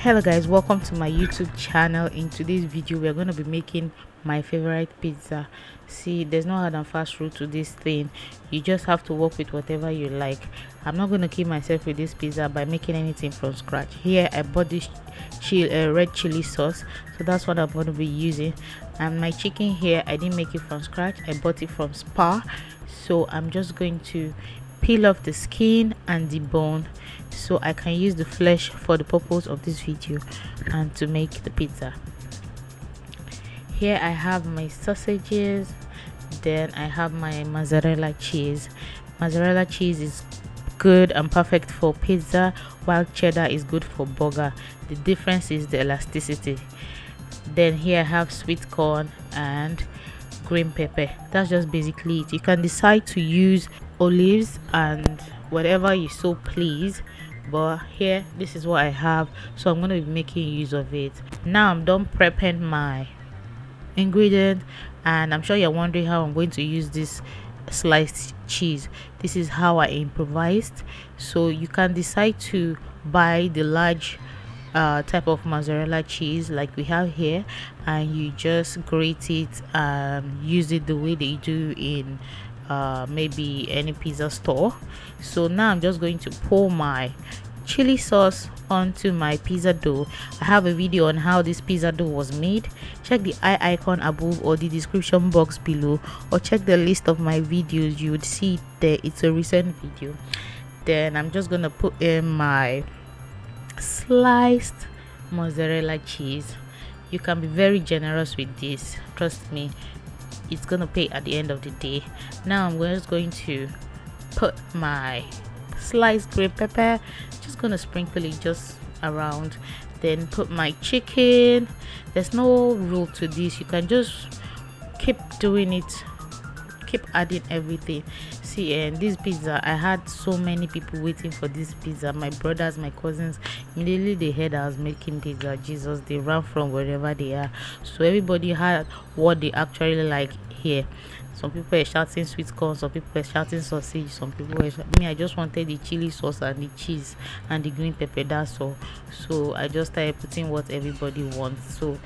Hello guys, welcome to my YouTube channel. In today's video we're going to be making my favorite pizza. See, there's no hard and fast rule to this thing. You just have to work with whatever you like. I'm not going to keep myself with this pizza by making anything from scratch. Here I bought this red chili sauce, so that's what I'm going to be using. And my chicken here, I didn't make it from scratch, I bought it from Spar. So I'm just going to peel off the skin and the bone so I can use the flesh for the purpose of this video and to make the pizza. Here I have my sausages, then I have my mozzarella cheese. Mozzarella cheese is good and perfect for pizza, while cheddar is good for burger. The difference is the elasticity. Then here I have sweet corn and green pepper. That's just basically it. You can decide to use olives and whatever you so please, but here this is what I have, so I'm going to be making use of it. Now I'm done prepping my ingredient, and I'm sure you're wondering how I'm going to use this sliced cheese. This is how I improvised. So you can decide to buy the large type of mozzarella cheese like we have here, and you just grate it and use it the way they do in maybe any pizza store. So now I'm just going to pour my chili sauce onto my pizza dough. I have a video on how this pizza dough was made. Check the eye icon above or the description box below, or check the list of my videos. You would see it there. It's a recent video. Then I'm just gonna put in my sliced mozzarella cheese. You can be very generous with this, trust me, it's gonna pay at the end of the day. Now I'm just going to put my sliced green pepper, just gonna sprinkle it just around, then put my chicken. There's no rule to this, you can just keep doing it, keep adding everything. See, and this pizza, I had so many people waiting for this pizza. My brothers, my cousins, immediately they heard I was making pizza, Jesus, they ran from wherever they are. So everybody had what they actually like here. Some people were shouting sweet corn, some people were shouting sausage, some people were me, I just wanted the chili sauce and the cheese and the green pepper, that's all. So I just started putting what everybody wants. So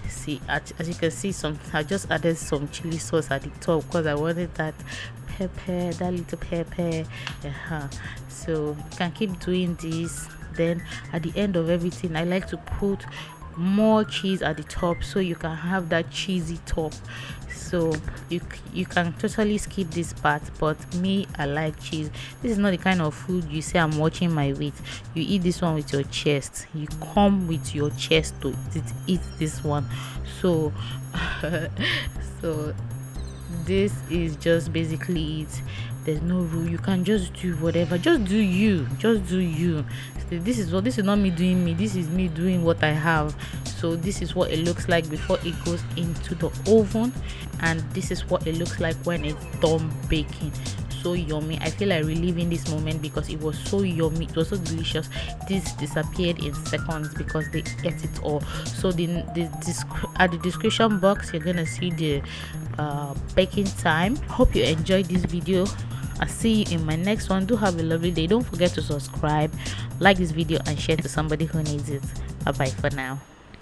see, as you can see, I just added some chili sauce at the top because I wanted that pepper, that little pepper. So you can keep doing this. Then at the end of everything, I like to put more cheese at the top so you can have that cheesy top. So you can totally skip this part, but me, I like cheese. This is not the kind of food you say I'm watching my weight. You eat this one with your chest, you come with your chest to eat this one. So so this is just basically it. There's no rule, you can just do whatever, just do you. This is not me doing me, this is me doing what I have. So this is what it looks like before it goes into the oven, and this is what it looks like when it's done baking. So yummy. I feel like reliving this moment because it was so yummy, it was so delicious. This disappeared in seconds because they ate it all. So at the description box you're gonna see the baking time. Hope you enjoyed this video. I'll see you in my next one. Do have a lovely day. Don't forget to subscribe, like this video, and share to somebody who needs it. Bye bye for now.